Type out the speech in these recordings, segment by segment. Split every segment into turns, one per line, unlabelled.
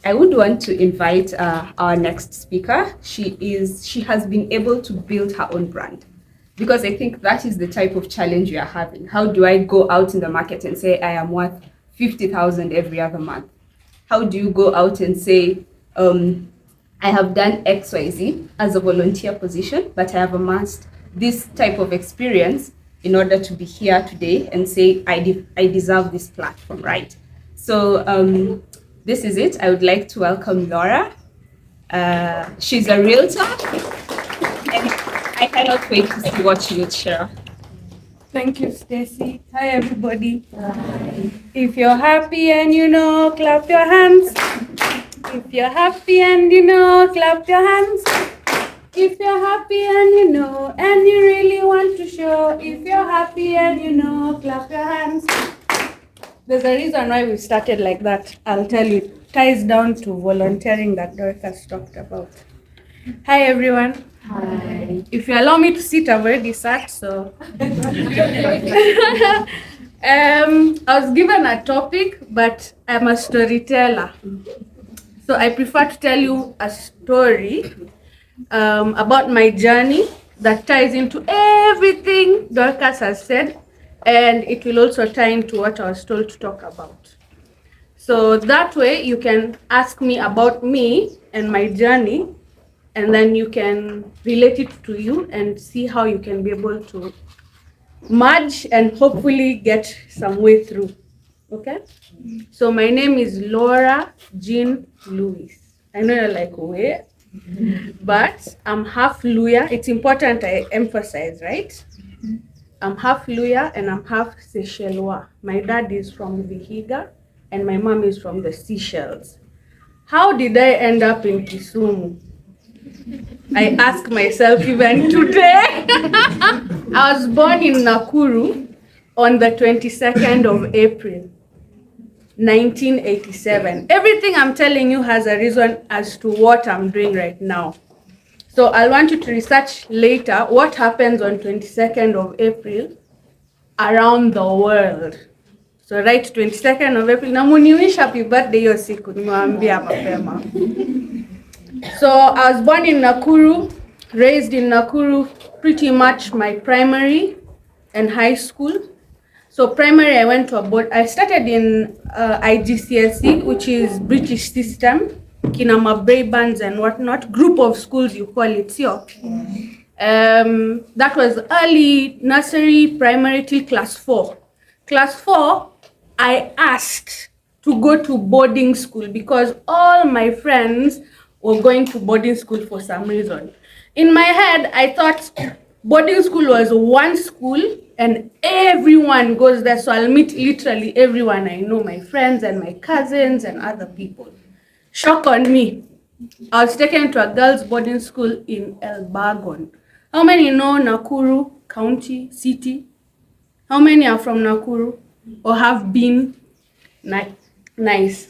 I would want to invite our next speaker. She has been able to build her own brand, because I think that is the type of challenge you are having. How do I go out in the market and say I am worth 50,000 every other month? How do you go out and say, I have done XYZ as a volunteer position, but I have amassed this type of experience in order to be here today and say, I deserve this platform, right? So this is it. I would like to welcome Laura. She's a realtor, and I cannot wait to see what she will share.
Thank you, Stacy. Hi, everybody. Hi. If you're happy and you know, clap your hands. If you're happy and you know, clap your hands. If you're happy and you know, and you really want to show, if you're happy and you know, clap your hands. There's a reason why we started like that. I'll tell you. It ties down to volunteering that Dorcas talked about. Hi, everyone. Hi. If you allow me to sit, I've already sat, so. I was given a topic, but I'm a storyteller. So I prefer to tell you a story about my journey that ties into everything Dorcas has said, and it will also tie into what I was told to talk about. So that way you can ask me about me and my journey, and then you can relate it to you and see how you can be able to merge and hopefully get some way through. Okay? So my name is Laura Jean Lewis. I know you're like, wait, but I'm half Luya. It's important I emphasize, right? I'm half Luya and I'm half Seychellois. My dad is from Vihiga and my mom is from the Seychelles. How did I end up in Kisumu? I ask myself even today. I was born in Nakuru on the 22nd of April, 1987. Everything I'm telling you has a reason as to what I'm doing right now. So I want you to research later what happens on 22nd of April around the world. So write 22nd of April. Na muniwish happy birthday hiyo siku, nimewaambia mapema. So I was born in Nakuru, raised in Nakuru, pretty much my primary and high school. So primary, I went to a board. I started in IGCSE, which is British system, Kinama Braybans and whatnot, group of schools you call it, so. That was early nursery, primary till class 4. Class 4, I asked to go to boarding school because all my friends were going to boarding school for some reason. In my head, I thought boarding school was one school and everyone goes there, so I'll meet literally everyone I know, my friends and my cousins and other people. Shock on me. I was taken to a girls' boarding school in Elbagon. How many know Nakuru County, city? How many are from Nakuru or have been? Nice.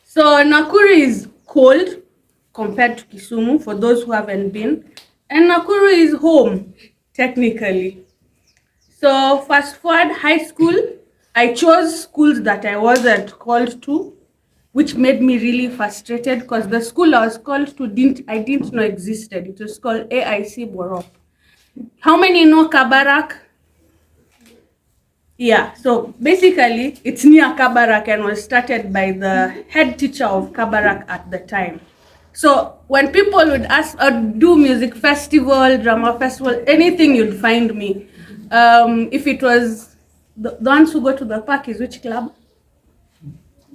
So Nakuru is cold compared to Kisumu, for those who haven't been. And Nakuru is home, technically. So fast forward, high school, I chose schools that I wasn't called to, which made me really frustrated because the school I was called to I didn't know existed. It was called AIC Borop. How many know Kabarak? Yeah, so basically it's near Kabarak and was started by the head teacher of Kabarak at the time. So when people would ask or do music festival, drama festival, anything, you'd find me. If it was the ones who go to the park is which club?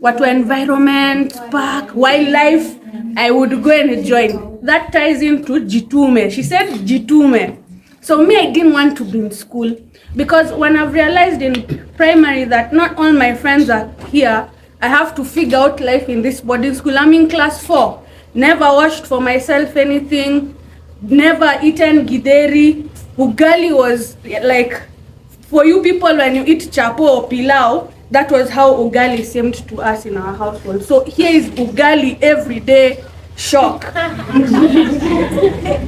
What were environment, park, wildlife, I would go and join. That ties into Jitume. She said Jitume. So me, I didn't want to be in school because when I've realized in primary that not all my friends are here, I have to figure out life in this boarding school. I'm in class 4. Never washed for myself anything, never eaten gideri. Ugali was like, for you people when you eat chapo or pilau, that was how ugali seemed to us in our household. So here is ugali every day, shock.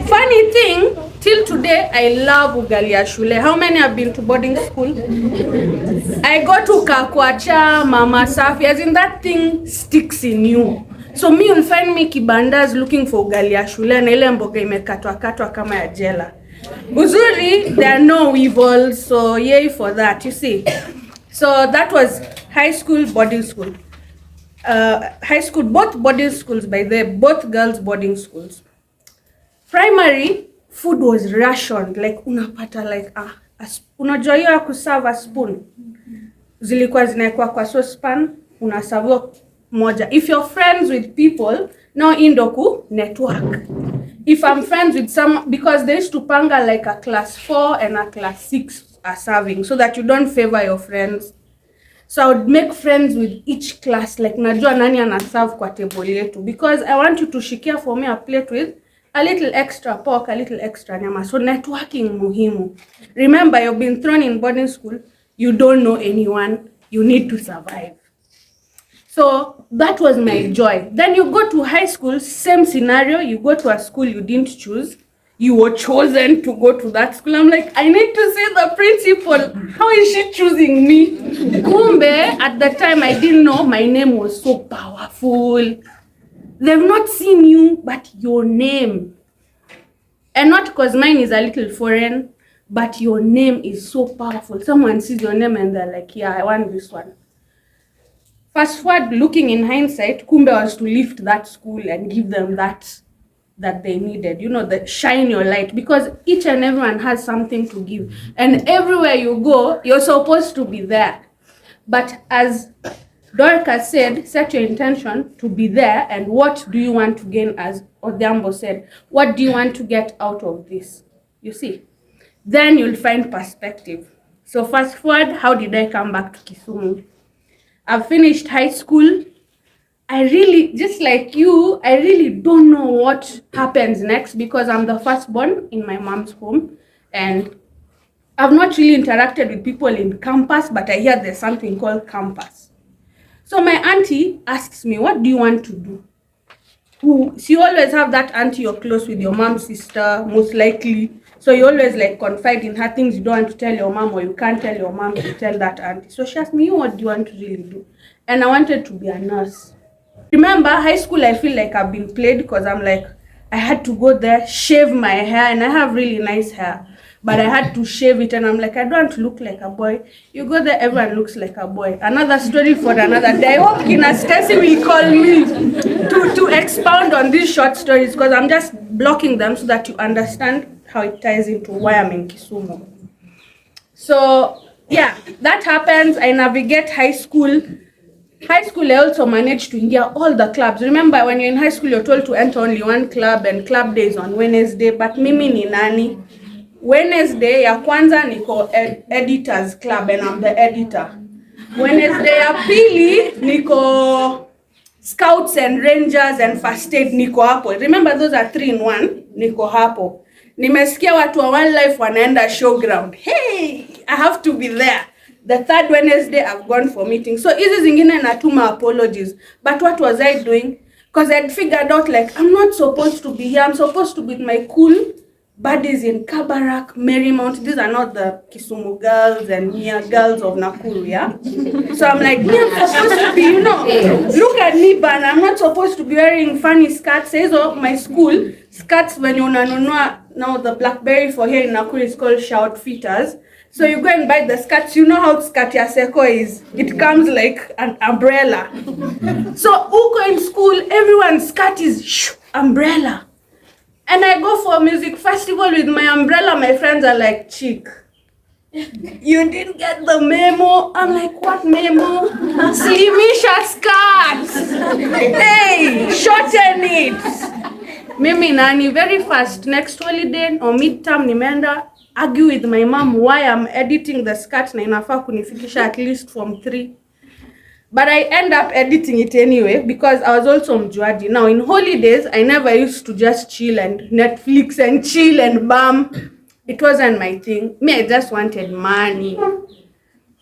Funny thing, till today, I love ugali ashule. How many have been to boarding school? I go to Kakwacha, Mama Safi, as in that thing sticks in you. So me will find me kibandas looking for ugali ya shule na ile mboga imekatwa kama ya jela. Uzuri, there are no weevils, so yay for that, you see. So that was high school, boarding school. High school, both boarding schools, by the way, both girls boarding schools. Primary, food was rationed, like unapata like unajua hiyo ya kuserve a spoon. Zilikuwa zinaekwa kwa saucepan, unaserve moja. If you're friends with people, now indoku network. If I'm friends with some, because they used to panga like a class 4 and a class 6 are serving, so that you don't favor your friends. So I would make friends with each class, like najua nani ana serve kwa table yetu, because I want you to shikia for me a plate with a little extra pork, a little extra nyama. So networking muhimu. Remember, you've been thrown in boarding school, you don't know anyone, you need to survive. So that was my joy. Then you go to high school, same scenario. You go to a school you didn't choose. You were chosen to go to that school. I'm like, I need to see the principal. How is she choosing me? Kumbe, at the time, I didn't know my name was so powerful. They've not seen you, but your name. And not because mine is a little foreign, but your name is so powerful. Someone sees your name and they're like, yeah, I want this one. Fast forward, looking in hindsight, Kumbe was to lift that school and give them that they needed. You know, the shine your light, because each and everyone has something to give. And everywhere you go, you're supposed to be there. But as Dorcas said, set your intention to be there, and what do you want to gain, as Odhiambo said, what do you want to get out of this? You see? Then you'll find perspective. So fast forward, how did I come back to Kisumu? I've finished high school. I really, just like you, I really don't know what happens next, because I'm the firstborn in my mom's home, and I've not really interacted with people in campus, but I hear there's something called campus. So my auntie asks me, what do you want to do? So you always have that auntie you're close with, your mom's sister, most likely. So you always like confide in her things you don't want to tell your mom, or you can't tell your mom, you tell that auntie. So she asked me, what do you want to really do? And I wanted to be a nurse. Remember, high school, I feel like I've been played, because I'm like, I had to go there, shave my hair, and I have really nice hair. But I had to shave it, and I'm like, I don't want to look like a boy. You go there, everyone looks like a boy. Another story for another day. I hope Kina Stacy will call me to expound on these short stories, because I'm just blocking them so that you understand how it ties into why I'm in Kisumu. So, yeah, that happens. I navigate high school. High school, I also managed to ingia all the clubs. Remember, when you're in high school, you're told to enter only one club, and club day is on Wednesday. But mimi ni nani? Wednesday ya kwanza niko editors club, and I'm the editor. Wednesday ya pili niko scouts and rangers and first aid, niko hapo. Remember, those are 3 in 1. Niko hapo. Nimesikia watu wa One Life wanaenda showground. Hey, I have to be there. The 3rd Wednesday I've gone for meetings. So hizi zingine natuma apologies. But what was I doing? Because I'd figured out, like, I'm not supposed to be here. I'm supposed to be with my cool buddies in Kabarak, Marymount. These are not the Kisumu girls and Mia girls of Nakuru, yeah? So I'm like, me, I'm supposed to be, you know, look at me, but I'm not supposed to be wearing funny skirts. Says my school, skirts when you nanunua, now the Blackberry for here in Nakuru is called shout fitters. So you go and buy the skirts. You know how skirt ya seko is. It comes like an umbrella. So uko in school, everyone's skirt is umbrella. And I go for a music festival with my umbrella. My friends are like, chick, you didn't get the memo. I'm like, what memo? Slimisha skirt. Hey, shorten it. Mimi nani, very fast. Next holiday or midterm, nimeenda argue with my mom why I'm editing the skirt na inafaa kunifikisha at least Form 3. But I end up editing it anyway, because I was also mjuaji. Now in holidays, I never used to just chill and Netflix and chill and bam. It wasn't my thing. Me, I just wanted money.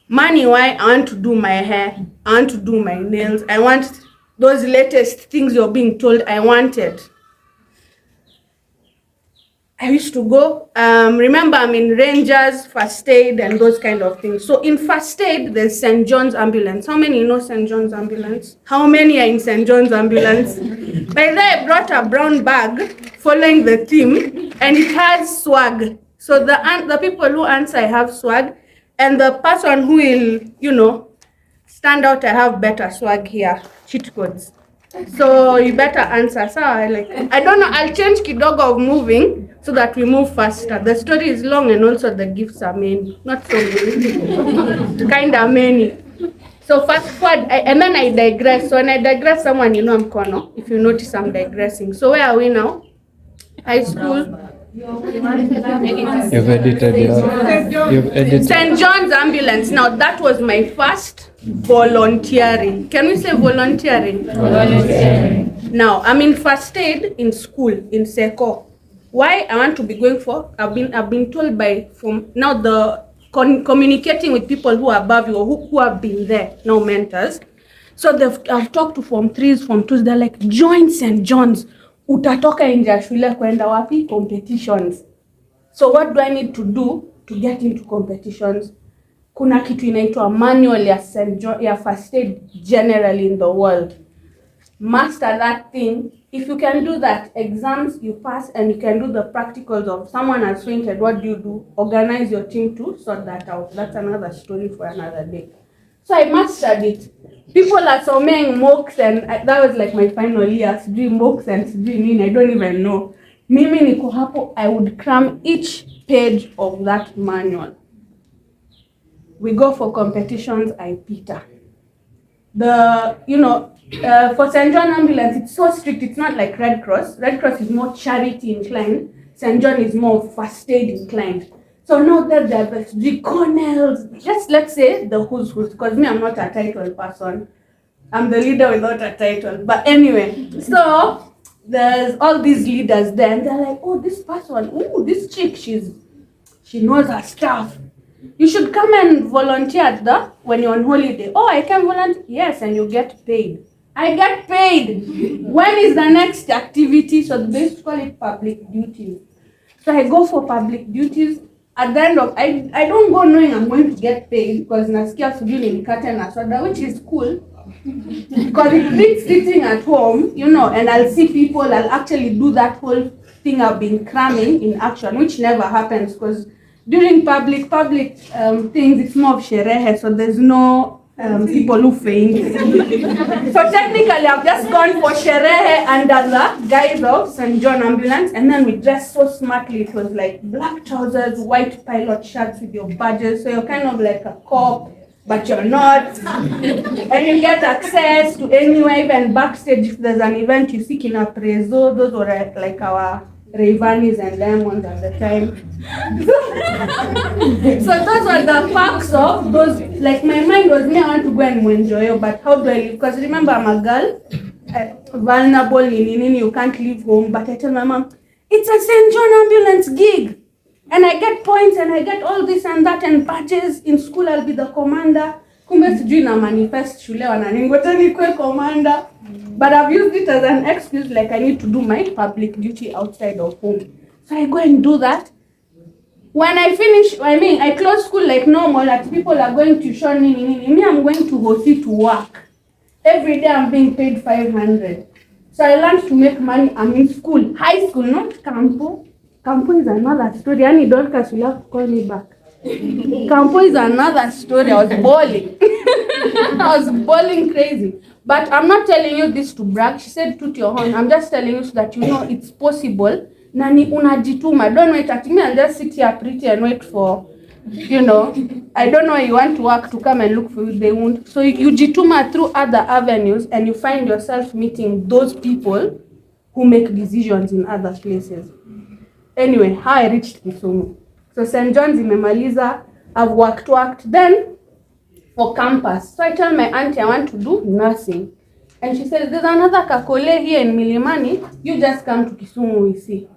Money, why? I want to do my hair. I want to do my nails. I want those latest things you're being told I wanted. I used to go. Remember, I'm in Rangers, first aid, and those kind of things. So in first aid, there's St. John's ambulance. How many know St. John's ambulance? How many are in St. John's ambulance? By then, I brought a brown bag following the theme, and it has swag. So the people who answer, I have swag, and the person who will, stand out, I have better swag here, cheat codes. So you better answer. So I don't know, I'll change kidogo of moving so that we move faster. The story is long and also the gifts are many. Not so many. Kinda many. So fast forward, and then I digress. So when I digress, someone I'm Kono. If you notice, I'm digressing. So where are we now? High school.
You've edited.
St. John's ambulance. Now that was my first volunteering. Can we say volunteering? Volunteering. Now I'm in first aid in school in Seko. Why I want to be going for? I've been told from now the communicating with people who are above you or who have been there, now mentors. So I've talked to Form 3s, Form 2s. They're like, join St. John's. Utatoka nje ya shule kwenda wapi? Competitions. So what do I need to do to get into competitions? Kuna kitu inaitwa manual ya first aid generally in the world. Master that thing. If you can do that, exams you pass and you can do the practicals of someone has fainted, what do? Organize your team to sort that out. That's another story for another day. So I mastered it. People are soming mocks and that was like my final year. Doing mocks and doing I don't even know. Mimi niko hapo, I would cram each page of that manual. We go for competitions, I Peter. For St. John ambulance, it's so strict. It's not like Red Cross. Red Cross is more charity inclined. St. John is more first aid inclined. So now that the colonels, just let's say the who's, because me, I'm not a title person. I'm the leader without a title. But anyway, so there's all these leaders there, and they're like, oh, this person, oh, this chick, she knows her stuff. You should come and volunteer when you're on holiday. Oh, I can volunteer. Yes, and you get paid. I get paid. When is the next activity? So they used to call it public duties. So I go for public duties. At the end of, I don't go knowing I'm going to get paid because nasikia sujui nikate na soda, which is cool. Because it means sitting at home, and I'll see people, I'll actually do that whole thing I've been cramming in action, which never happens because during public things, it's more of sherehe, so there's no people who faint. So technically, I've just gone for sherehe under the guise of St. John ambulance, and then we dressed so smartly. It was like black trousers, white pilot shirts with your badges, so you're kind of like a cop, but you're not. And you get access to anywhere, even backstage. If there's an event, you see Kina Prezo, those were like our Rayvanis and Diamonds at the time. So those were the perks of those. Like my mind was, I want to go and enjoy, but how do I live? Because remember, I'm a girl, vulnerable, you can't leave home. But I tell my mom, it's a St. John ambulance gig. And I get points and I get all this and that and badges. In school, I'll be the commander. Kumbe sijui na manifest shule wananingoja nikuwe commander. But I've used it as an excuse, like I need to do my public duty outside of home. So I go and do that. When I finish, I close school like normal, that people are going to show me, I'm going to Hosi to work. Every day I'm being paid 500. So I learned to make money. I'm in school, high school, not Campo. Campo is another story. I need Dorcas will have to call me back. Campo is another story. I was bawling. I was bawling crazy. But I'm not telling you this to brag. She said, toot your horn. I'm just telling you so that you know it's possible. Nani unajituma. Don't wait at me and just sit here pretty and wait for, I don't know you want to work to come and look for you. They won't. So you jituma through other avenues and you find yourself meeting those people who make decisions in other places. Anyway, how I reached Kisumu. So St. John's imemaliza, I've worked. Then for campus. So I tell my auntie I want to do nursing. And she says, there's another kakole here in Milimani. You just come to Kisumu, we see.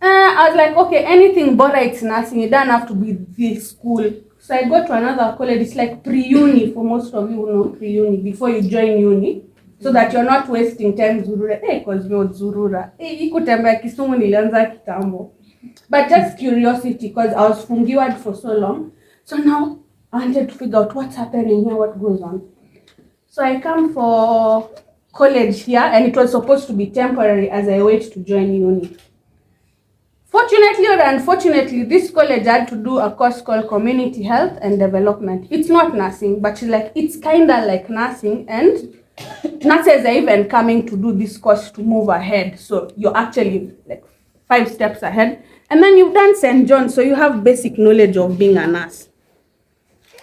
I was like, okay, anything bora it's nursing. It doesn't have to be this school. So I go to another college. It's like pre-uni for most of you who know pre-uni. Before you join uni. so that you're not wasting time zurura. Because you're zurura. Kutembea Kisumu nilianza kitambo. But just curiosity, because I was fungiwad for so long. So now I wanted to figure out what's happening here, what goes on. So I come for college here, and it was supposed to be temporary as I wait to join uni. Fortunately or unfortunately, this college had to do a course called Community Health and Development. It's not nursing, but it's kind of like nursing, and nurses are even coming to do this course to move ahead. So you're actually like 5 steps ahead. And then you've done St. John, so you have basic knowledge of being a nurse.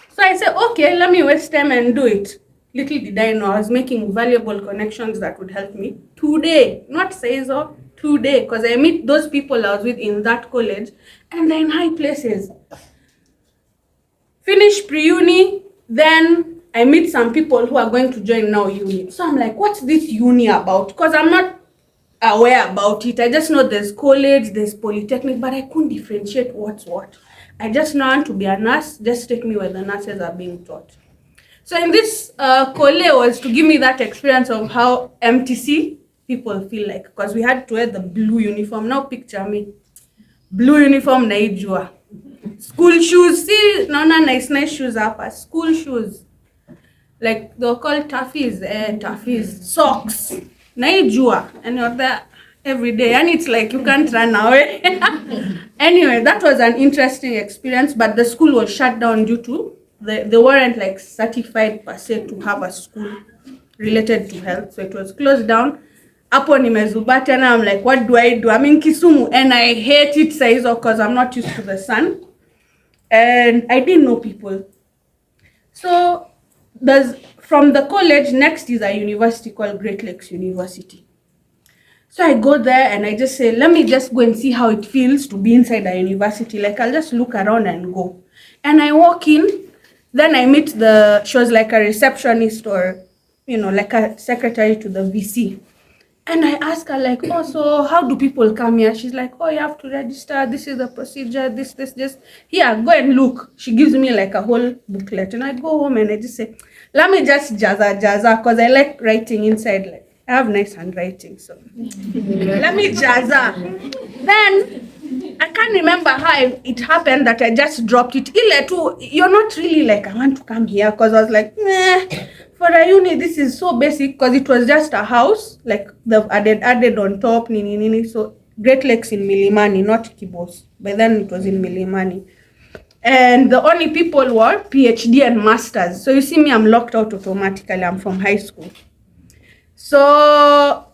So I said, okay, let me waste time and do it. Little did I know I was making valuable connections that would help me today, not say so, today, because I meet those people I was with in that college, and they're in high places. Finish pre-uni, then I meet some people who are going to join now uni. So I'm like, what's this uni about? Because I'm not aware about it. I just know there's college, there's polytechnic, but I couldn't differentiate what's what. I just know I want to be a nurse. Just take me where the nurses are being taught. So in this college was to give me that experience of how MTC people feel like, because we had to wear the blue uniform. Now picture me, blue uniform naijua. School shoes, see, nice shoes hapa. School shoes, like they're called taffies, socks, naijua, and you're there every day, and it's like you can't run away. Anyway, that was an interesting experience, but the school was shut down due to they weren't like certified per se to have a school related to health, so it was closed down. Hapo nimezubata, and I'm like, what do? I'm in Kisumu, and I hate it saizo because I'm not used to the sun, and I didn't know people. So from the college, next is a university called Great Lakes University. So I go there and I just say, let me just go and see how it feels to be inside a university. Like, I'll just look around and go. And I walk in, then I meet she was like a receptionist or, like a secretary to the VC. And I ask her like, oh, so how do people come here? She's like, oh, you have to register. This is the procedure, this. Here, go and look. She gives me like a whole booklet. And I go home and I just say, let me just jazza, because I like writing inside. Like, I have nice handwriting, so let me jazza. Then I can't remember how it happened that I just dropped it. You're not really like, I want to come here, because I was like, for a uni, this is so basic, because it was just a house, like they've added on top, nini. So Great Lakes in Milimani, not Kibos. By then it was in Milimani. And the only people were PhD and masters. So you see me, I'm locked out automatically. I'm from high school. So,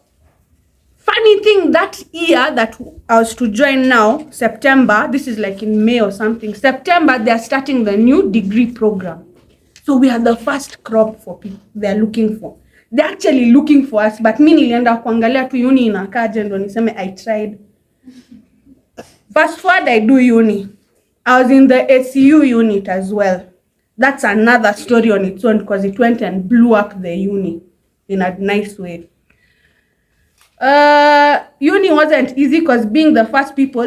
funny thing, that year that I was to join now, September, this is like in May or something, September, they are starting the new degree program. So we are the first crop for people they're looking for. They're actually looking for us, but mi nilienda kuangalia tu uni inakaje ndo niseme I tried. Fast forward, I do uni. I was in the ACU unit as well. That's another story on its own, because it went and blew up the uni in a nice way. Uni wasn't easy, because being the first people,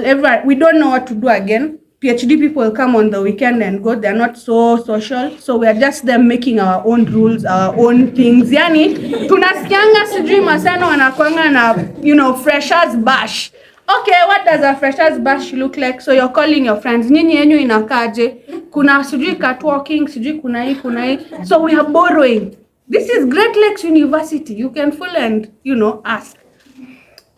we don't know what to do again. PhD people come on the weekend and go. They're not so social. So we're just them making our own rules, our own things. Yani, tunasikianga sijui maseno wanakuanga na, freshers bash. Okay, what does a freshers bash look like? So you're calling your friends. Nini yenyu inakaje? Kuna sijui catwalking, sijui kuna hii. So we are borrowing. This is Great Lakes University. You can full and, ask.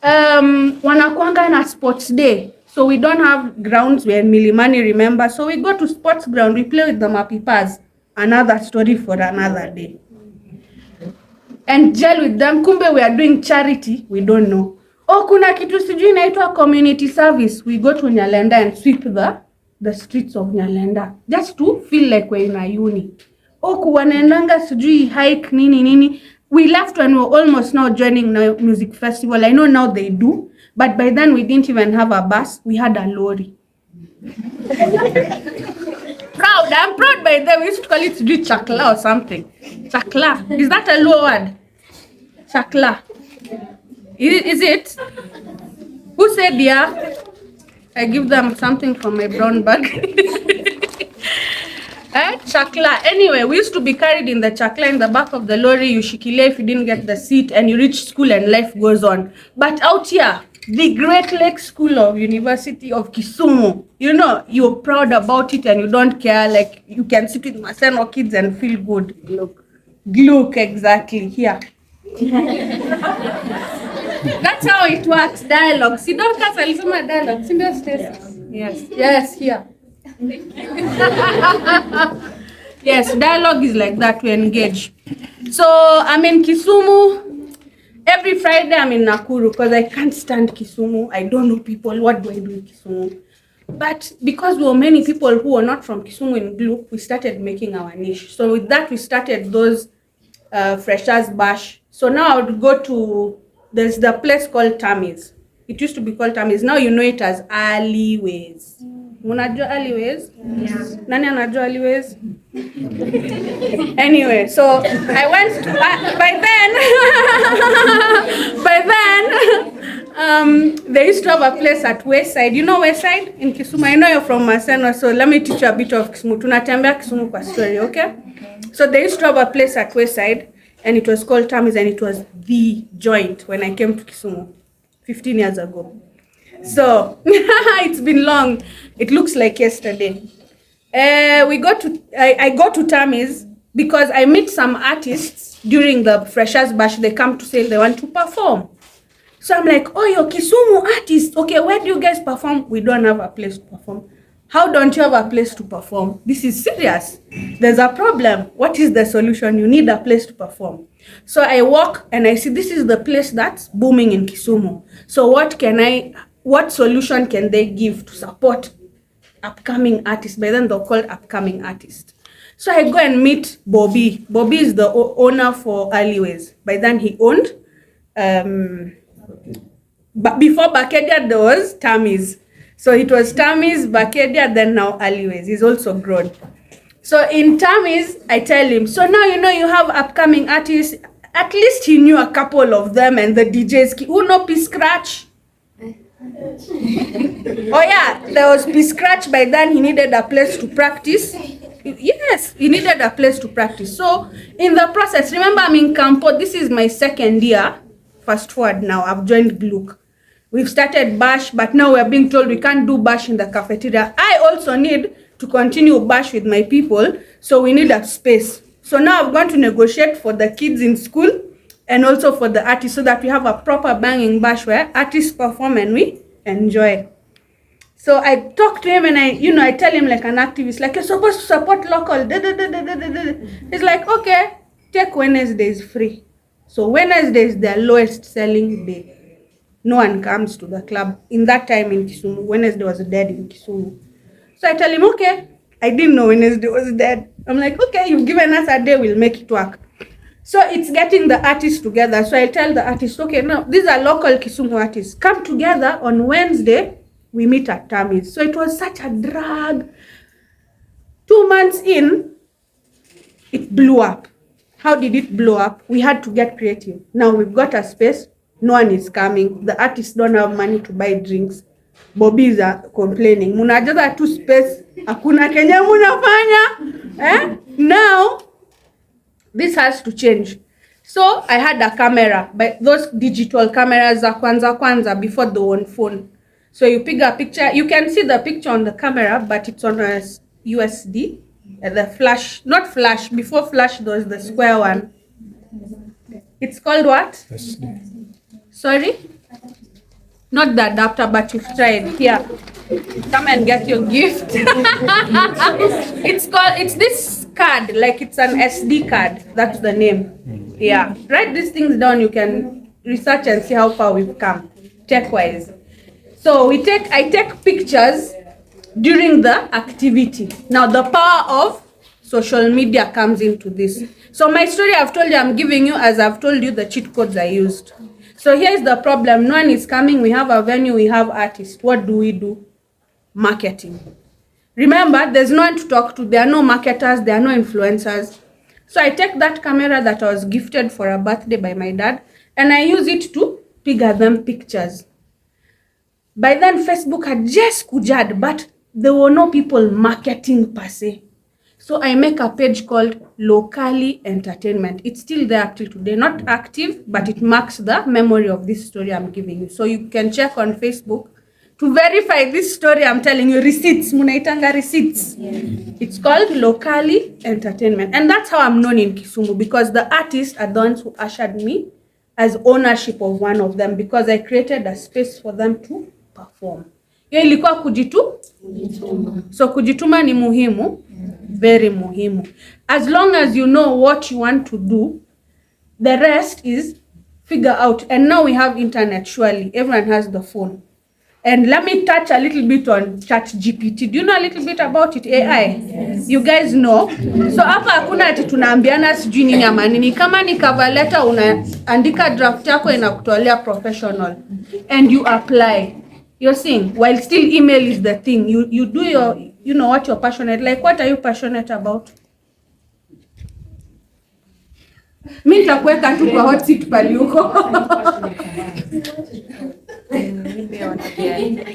Wanakuanga na sports day. So we don't have grounds. We're in Milimani, remember? So we go to sports ground. We play with the mapipas. Another story for another day. And gel with them. Kumbe we are doing charity. We don't know. Oh, kuna kitu sijui inaitwa community service. We go to Nyalenda and sweep the streets of Nyalenda. Just to feel like we're in a uni. Oh, kuwanaendanga sijui hike nini. We left when we were almost now joining the music festival. I know now they do, but by then we didn't even have a bus. We had a lorry. Proud. I'm proud by them. We used to call it sijui chakla or something. Chakla. Is that a low word? Chakla. Is it? Who said yeah? I give them something from my brown bag. Chakla. Anyway, we used to be carried in the chakla in the back of the lorry. You shikilia if you didn't get the seat, and you reach school and life goes on. But out here, the Great Lakes School of University of Kisumu, you know, you're proud about it and you don't care. Like, you can sit with Maseno kids and feel good. Look, exactly, here. That's how it works, dialogue. See, don't cast a dialogue. Yes, here. Yes, dialogue is like that, we engage. So I'm in Kisumu. Every Friday I'm in Nakuru because I can't stand Kisumu. I don't know people. What do I do in Kisumu? But because there were many people who were not from Kisumu in group, we started making our niche. So with that, we started those freshers bash. So now I would go to, there's the place called Tammy's. It used to be called Tammy's. Now you know it as Alleyways. Unajua Alleyways? Yeah. Nani anajua Alleyways? Anyway, so I went to, they used to have a place at Westside. You know Westside in Kisumu? I know you're from Maseno, so let me teach you a bit of Kisumu. Tunatembea Kisumu kwa story, okay? So they used to have a place at Westside, and it was called Tammy's, and it was the joint when I came to Kisumu 15 years ago. So it's been long. It looks like yesterday. I go to Tammy's because I meet some artists during the Freshers Bash. They come to say they want to perform. So I'm like, oh, you're Kisumu artist. Okay, where do you guys perform? We don't have a place to perform. How don't you have a place to perform? This is serious. There's a problem. What is the solution? You need a place to perform. So I walk and I see this is the place that's booming in Kisumu. So what solution can they give to support upcoming artists? By then they're called upcoming artists. So I go and meet Bobby. Bobby is the owner for Alleyways. By then he owned, but before Bakedia there was Tammy's. So it was Tammy's, Bakedia, then now Alleyways. He's also grown. So in Tammy's, I tell him, so now you know you have upcoming artists. At least he knew a couple of them and the DJs. Who know P Scratch? Oh yeah, there was P Scratch. By then he needed a place to practice. Yes, he needed a place to practice. So in the process, remember I'm in Campo. This is my second year. Fast forward now, I've joined Gluck. We've started bash, but now we're being told we can't do bash in the cafeteria. I also need to continue bash with my people, so we need a space. So now I'm going to negotiate for the kids in school and also for the artists so that we have a proper banging bash where artists perform and we enjoy. So I talk to him and I tell him like an activist, like, you're supposed to support local. He's like, okay, take Wednesdays free. So Wednesday is their lowest selling day. No one comes to the club. In that time in Kisumu, Wednesday was dead in Kisumu. So I tell him, okay, I didn't know Wednesday was dead. I'm like, okay, you've given us a day, we'll make it work. So it's getting the artists together. So I tell the artists, okay, now these are local Kisumu artists. Come together on Wednesday, we meet at Tammy's. So it was such a drag. 2 months in, it blew up. How did it blow up? We had to get creative. Now we've got a space. No one is coming. The artists don't have money to buy drinks. Bobbies are complaining. Munajaza tu space. Hakuna Kenya munafanya. Now, this has to change. So I had a camera, but those digital cameras za kwanza before the one phone. So you pick a picture. You can see the picture on the camera, but it's on a USD. The flash, not flash. Before flash, there was the square one. It's called what? SD. Sorry? Not the adapter, but you've tried. Here, come and get your gift. It's this card, like it's an SD card. That's the name. Yeah. Write these things down. You can research and see how far we've come, tech-wise. So I take pictures during the activity. Now the power of social media comes into this. So my story I've told you, I'm giving you as I've told you the cheat codes I used. So here's the problem. No one is coming. We have a venue. We have artists. What do? Marketing. Remember, there's no one to talk to. There are no marketers. There are no influencers. So I take that camera that I was gifted for a birthday by my dad, and I use it to figure them pictures. By then, Facebook had just kujad, but there were no people marketing per se. So I make a page called Locally Entertainment. It's still there till today, not active, but it marks the memory of this story I'm giving you. So you can check on Facebook to verify this story I'm telling you. Receipts, munaitanga receipts. It's called Locally Entertainment. And that's how I'm known in Kisumu, because the artists are the ones who ushered me as ownership of one of them, because I created a space for them to perform. Hiyo ilikuwa kujituma. So kujituma ni muhimu, very muhimu. As long as you know what you want to do, the rest is figure out. And now we have internet, surely. Everyone has the phone. And let me touch a little bit on ChatGPT. Do you know a little bit about it? AI? Yes. You guys know? So hapa hakuna ati tunaambiana sijui nini ama nini. Kama ni cover letter unaandika draft yako inakutolea professional. And you apply. You're seeing, while still email is the thing. You do your, you know what you're passionate. Like, what are you passionate about? Mimi nitakuweka tu kwa hot seat pale huko.
Maybe I want to be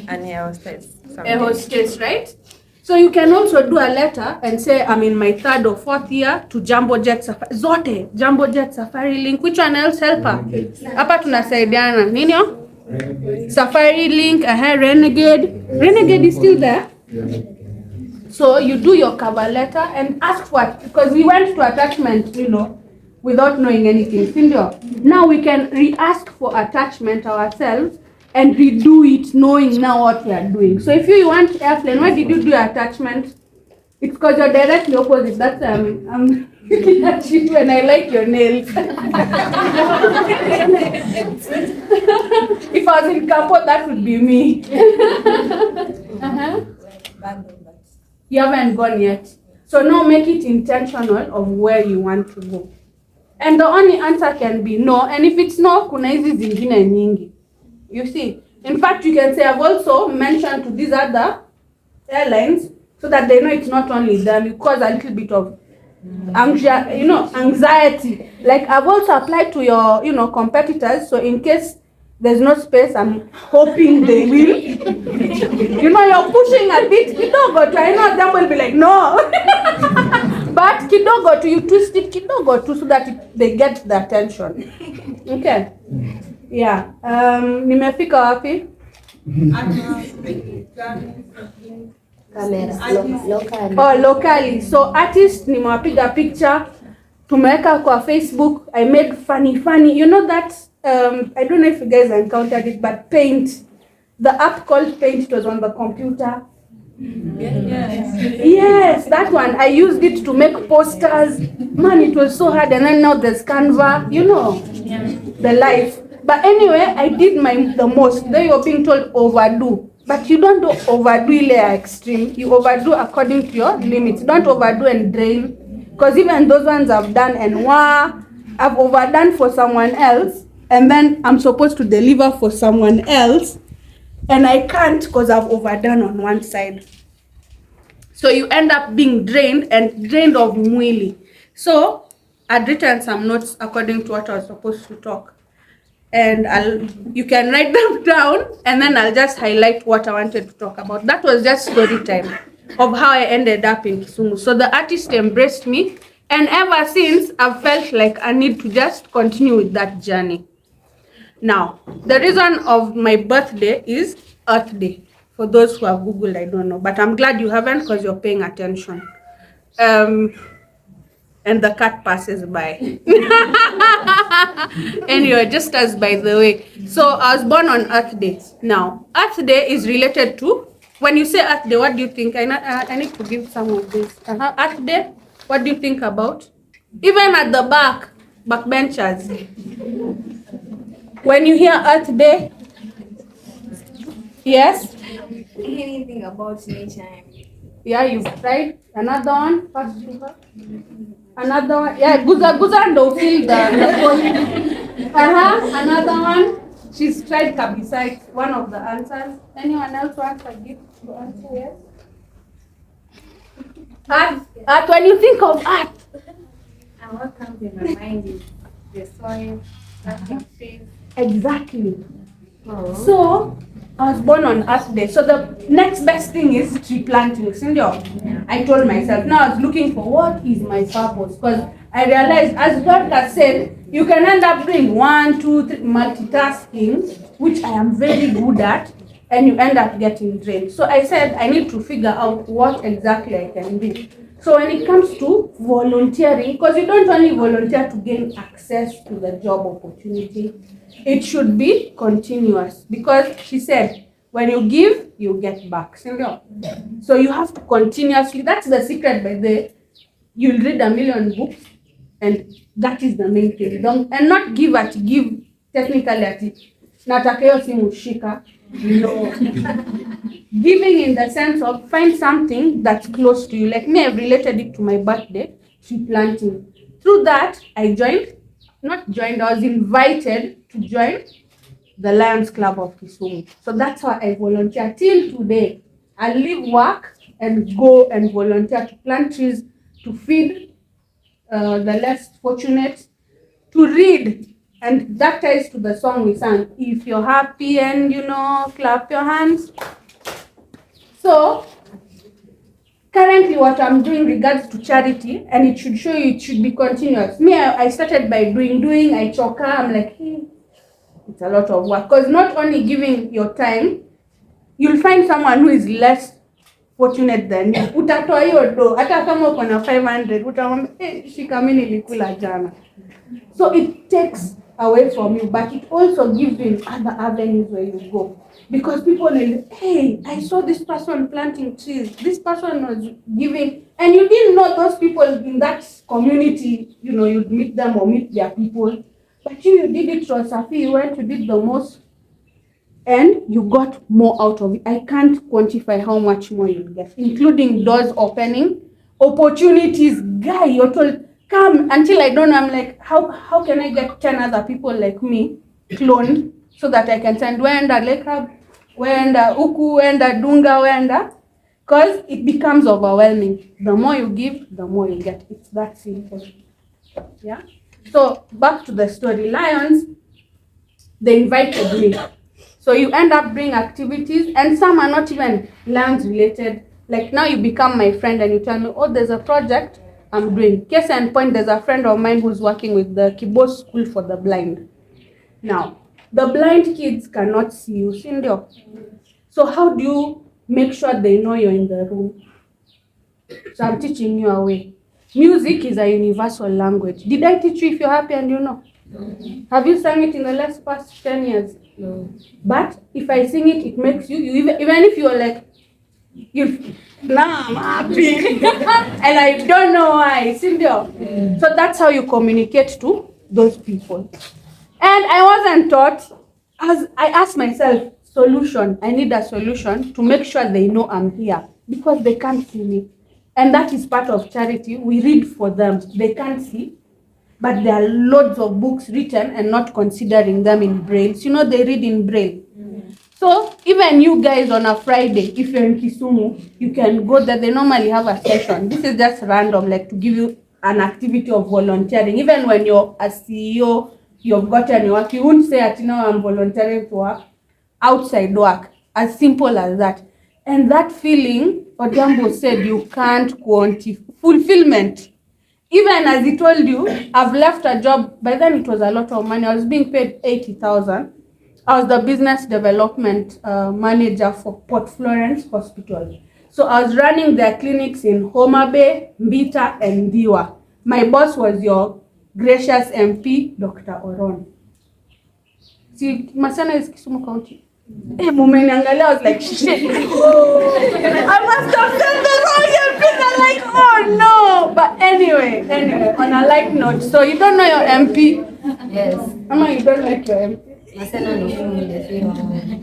an air hostess.
A hostess, right? So you can also do a letter and say, I'm in my 3rd or 4th year to Jambo Jet Safari. Zote, Jambo Jet Safari Link. Which one else helper? Hapa tunasaidiana. Nini yo? Safari Link, Renegade. Renegade is still there. So you do your cover letter and ask for it, because we went to attachment, you know, without knowing anything. Now we can re-ask for attachment ourselves and redo it knowing now what we are doing. So if you want airplane, why did you do your attachment? It's because you're directly opposite. That's I'm looking at you when I like your nails. If I was in Campo, that would be me. You haven't gone yet. So now make it intentional of where you want to go. And the only answer can be no. And if it's no, kuna hizi zingine nyingi. You see? In fact, you can say I've also mentioned to these other airlines so that they know it's not only them. It causes a little bit of anxiety. Like I've also applied to your, competitors. So in case there's no space, I'm hoping they will. You're pushing a bit. Kidogo, I know them will be like, no. But kidogo, you twist it kidogo so that they get the attention. Okay. Yeah. Nimefika wapi? Locally. So artist nimewapiga picture, tumeweka kwa Facebook. I made funny. You know that I don't know if you guys encountered it, but Paint, the app called Paint, it was on the computer. Yes, that one. I used it to make posters. Man, it was so hard. And then now there's Canva, the life. But anyway, I did the most. Then you're being told overdo. But you don't do overdo extreme. You overdo according to your limits. Don't overdo and drain. Because even those ones I've done and I've overdone for someone else. And then I'm supposed to deliver for someone else. And I can't because I've overdone on one side. So you end up being drained of mwili. So I'd written some notes according to what I was supposed to talk. And you can write them down and then I'll just highlight what I wanted to talk about. That was just story time of how I ended up in Kisumu. So the artist embraced me, and ever since I've felt like I need to just continue with that journey. Now, the reason of my birthday is Earth Day. For those who have Googled, I don't know, but I'm glad you haven't because you're paying attention. And the cat passes by. Anyway, just as by the way. So I was born on Earth Day. Now, Earth Day is related to, when you say Earth Day, what do you think? I need to give some of this. Earth Day, what do you think about? Even at the backbenchers. When you hear Earth Day, yes?
Anything about nature.
Yeah, you've tried. Another one? First sugar. Another one. Yeah, guza ndo feel the another one. She's tried kabisa. It's one of the answers. Anyone else wants a gift to answer? Yes? Art, when you think of art.
And what comes in my mind is the soil, plastic trees.
Exactly. Oh. So, I was born on Earth Day. So the next best thing is tree planting. I told myself, now I was looking for what is my purpose. Because I realized, as God has said, you can end up doing 1, 2, 3 multitasking, which I am very good at, and you end up getting drained. So I said, I need to figure out what exactly I can do. So when it comes to volunteering, because you don't only volunteer to gain access to the job opportunity, it should be continuous. Because she said, when you give, you get back. So you have to continuously, that's the secret by the, you'll read 1 million books, and that is the main thing. And not give technically at it. Nataka simu shika. No. Giving in the sense of find something that's close to you. Like me, I've related it to my birthday, tree planting. Through that, I was invited to join the Lions Club of Kisumu. So that's why I volunteer till today. I leave work and go and volunteer to plant trees, to feed the less fortunate, to read. And that ties to the song we sang. If you're happy and clap your hands. So currently what I'm doing regards to charity, and it should show you, it should be continuous. Me, I started by doing, I choke, I'm like, hey, it's a lot of work. Because not only giving your time, you'll find someone who is less fortunate than you. Utatoa hiyo do, hata kama uko na 500, utamwambia, shika mimi nilikula jana. So it takes away from you, but it also gives you other avenues where you go. Because people will, hey, I saw this person planting trees, this person was giving, and you didn't know those people in that community, you'd meet them or meet their people, but you did it to Safi, you went to did the most, and you got more out of it. I can't quantify how much more you'll get, including doors opening, opportunities. Guy, you're told, come, until I don't know, I'm like, how can I get 10 other people like me cloned so that I can send wenda Lakehub, wenda Uku, wenda Dunga, wenda, because it becomes overwhelming. The more you give, the more you get. It's that simple. Yeah. So back to the story. Lions, they invited me. So you end up doing activities, and some are not even Lions related. Like now you become my friend and you tell me, oh, there's a project I'm doing. Case in point, there's a friend of mine who's working with the Kibos School for the Blind. Now, the blind kids cannot see you, Sindio. So how do you make sure they know you're in the room? So I'm teaching you a way. Music is a universal language. Did I teach you if you're happy and you know? No. Have you sung it in the past 10 years? No. But if I sing it, it makes you even if you're like, now I'm happy. And I don't know why. Sindio. So that's how you communicate to those people. And I wasn't taught, as I asked myself, solution. I need a solution to make sure they know I'm here, because they can't see me. And that is part of charity. We read for them. They can't see, but there are loads of books written and not considering them in Braille. So, they read in Braille. So even you guys on a Friday, if you're in Kisumu, you can go there. They normally have a session. This is just random, like to give you an activity of volunteering. Even when you're a CEO, you've gotten your work, you won't say, I'm volunteering to work, outside work. As simple as that. And that feeling, what Jambo said, you can't quantify. Fulfillment. Even as he told you, I've left a job. By then it was a lot of money. I was being paid 80,000. I was the business development manager for Port Florence Hospital. So I was running their clinics in Homa Bay, Mbita, and Diwa. My boss was your gracious MP, Dr. Oron. See, Masana is Kisumu County. I was like, shit. I must have said the wrong MP. I'm like, oh no. But anyway, on a light note, so you don't know your MP?
Yes.
Mama, you don't like your MP?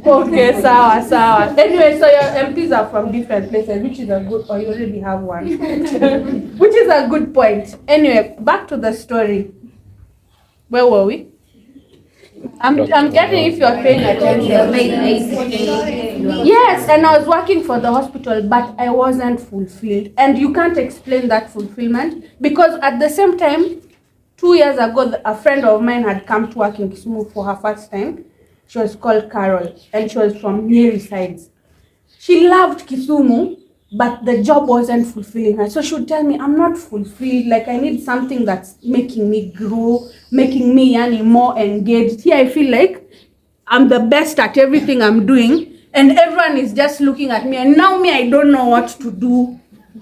Okay, sawa. Anyway, so your MPs are from different places, which is a good, or you already have one, which is a good point. Anyway, back to the story. Where were we? I'm getting if you're paying attention. Yes, and I was working for the hospital, but I wasn't fulfilled. And you can't explain that fulfillment, because at the same time, 2 years ago, a friend of mine had come to work in Kisumu for her first time. She was called Carol, and she was from Nyeri sides. She loved Kisumu, but the job wasn't fulfilling her. So she would tell me, I'm not fulfilled. Like, I need something that's making me grow, making me more engaged. Here, I feel like I'm the best at everything I'm doing, and everyone is just looking at me. And now I don't know what to do.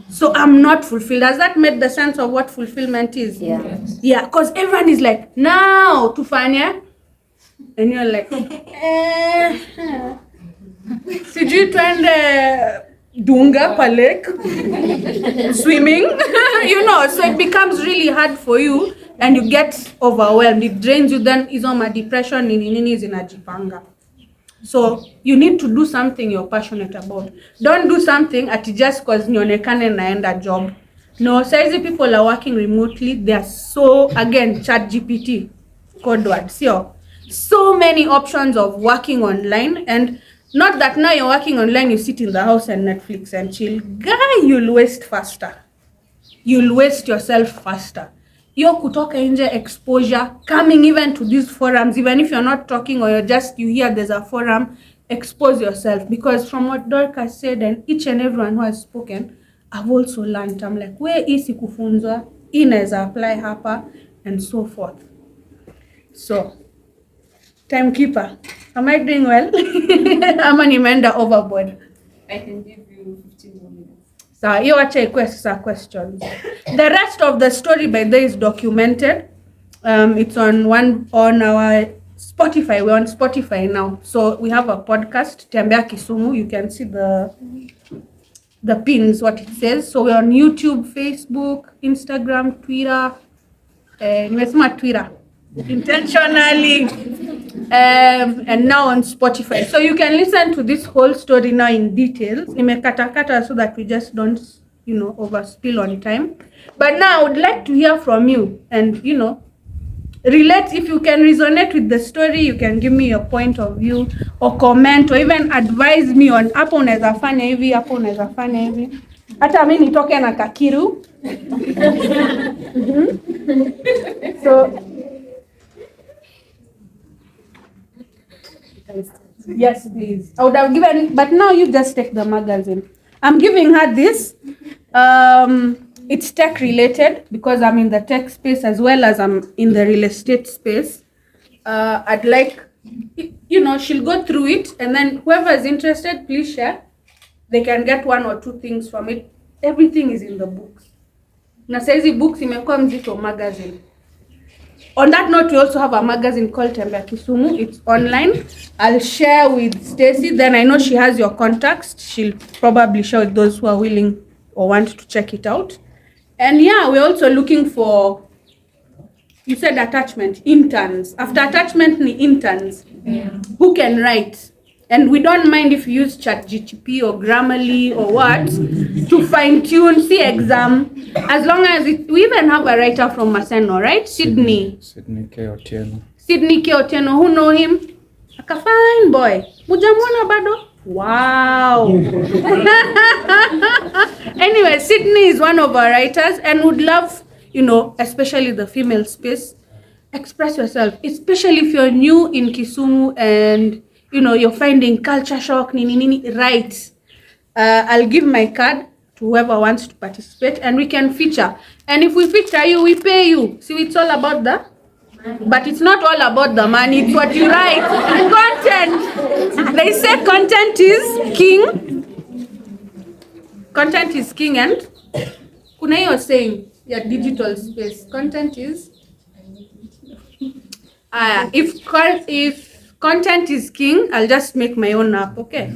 So I'm not fulfilled. Has that made the sense of what fulfillment is?
Yeah.
Yeah, because everyone is like, now, Tufanya. And you're like, sijui twende dunga pa lake, swimming, so it becomes really hard for you and you get overwhelmed. It drains you, then my depression nini zinajipanga. So you need to do something you're passionate about. Don't do something at just because nionekane naenda job. No, saizi people are working remotely. They are so, again, ChatGPT, code word. So many options of working online, and not that now you're working online, you sit in the house and Netflix and chill. Guy, you'll waste faster. You'll waste yourself faster. Yo kutoka nje exposure, coming even to these forums, even if you're not talking or you hear there's a forum, expose yourself. Because from what Dorcas said and each and everyone who has spoken, I've also learned. I'm like, where is kufunzwa? Inaweza apply hapa, and so forth. So, timekeeper, am I doing well? Ama nimeenda overboard?
I can give you 15 more minutes.
So, you watch a questions. The rest of the story by there is documented. It's on our Spotify. We're on Spotify now. So we have a podcast, Tembea Kisumu. You can see the pins, what it says. So we're on YouTube, Facebook, Instagram, Twitter. Nimesema Twitter intentionally. And now on Spotify. So you can listen to this whole story now in details. Nimekata so that we just don't, overspill on time. But now I would like to hear from you and, relate. If you can resonate with the story, you can give me your point of view or comment or even advise me on hapo unaweza fanya hivi, hapo unaweza fanya hivi. Hata mimi nitoke na kakiru. So yes, please. I would have given it, but now you just take the magazine. I'm giving her this. It's tech related because I'm in the tech space as well as I'm in the real estate space. I'd like, she'll go through it, and then whoever is interested, please share. They can get one or two things from it. Everything is in the books. Na saizi books imekuwa mzito magazine. On that note, we also have a magazine called Tembea Kisumu. It's online. I'll share with Stacy. Then I know she has your contacts. She'll probably share with those who are willing or want to check it out. And yeah, we're also looking for, you said attachment, interns. After attachment, interns who can write. And we don't mind if you use ChatGPT or Grammarly or what to fine tune, see exam. As long as we even have a writer from Maseno, right? Sydney K. Otieno, who know him? Aka fine boy. Mujamona bado? Wow. Anyway, Sydney is one of our writers and would love, especially the female space, express yourself, especially if you're new in Kisumu and you're finding culture shock, right? I'll give my card to whoever wants to participate and we can feature. And if we feature you, we pay you. See, it's all about the money. But it's not all about the money, it's what you write. Content. They say content is king. Content is king, and kuna hiyo saying, your digital space. Content is if content is king, I'll just make my own app, okay?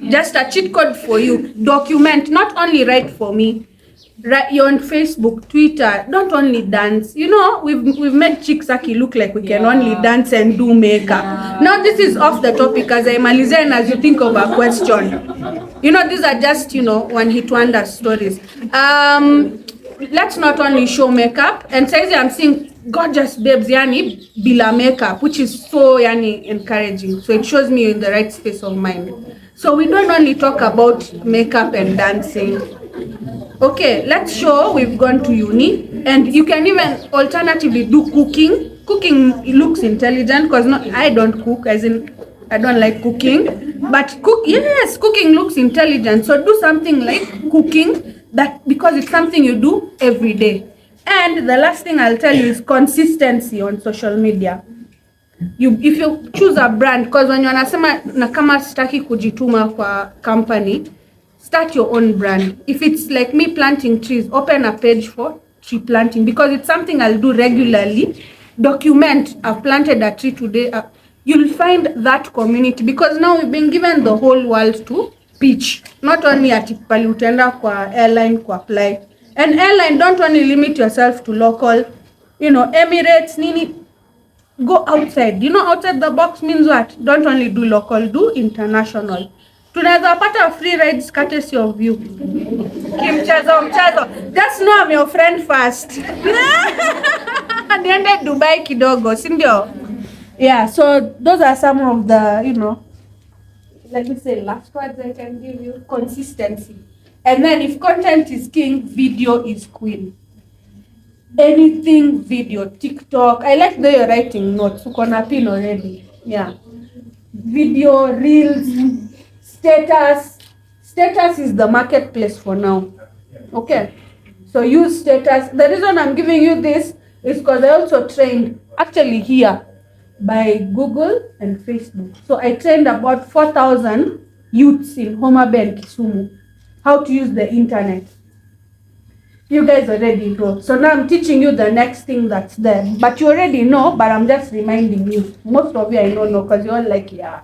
Just a cheat code for you. Document, not only write for me. You're on Facebook, Twitter, don't only dance. We've made Chicksaki look like we can only dance and do makeup. Now this is off the topic as I'm Alizen as you think of a question. These are just, one hit wonder stories. Let's not only show makeup, and say I'm seeing gorgeous babes yani bila makeup, which is so yani encouraging. So it shows me you're in the right space of mind. So we don't only talk about makeup and dancing. Okay, let's show we've gone to uni, and you can even alternatively do cooking. Cooking looks intelligent because I don't cook, as in I don't like cooking. But cooking looks intelligent. So do something like cooking, that because it's something you do every day. And the last thing I'll tell you is consistency on social media. If you choose a brand, because when you're na kama sitaki kujituma kwa company, start your own brand. If it's like me planting trees, open a page for tree planting, because it's something I'll do regularly. Document, I've planted a tree today. You'll find that community, because now we've been given the whole world to pitch. Not only at pali utenda kwa airline kwa apply. And airline, don't only limit yourself to local, Emirates, nini. Go outside. Outside the box means what? Don't only do local, do international. Tunaweza pata free rides courtesy of you. Kimchezo. Just know I'm your friend first. Niende Dubai kidogo, si ndio? Yeah, so those are some of the, let me say, last words I can give you. Consistency. And then if content is king, video is queen. Anything video, TikTok. I like that you're writing notes. Uko na pin already. Yeah. Video, reels, status. Status is the marketplace for now. Okay. So use status. The reason I'm giving you this is because I also trained actually here by Google and Facebook. So I trained about 4,000 youths in Homa Bay and Kisumu how to use the internet. You guys already know. So now I'm teaching you the next thing that's there. But you already know, but I'm just reminding you. Most of you I know because you're all like, yeah.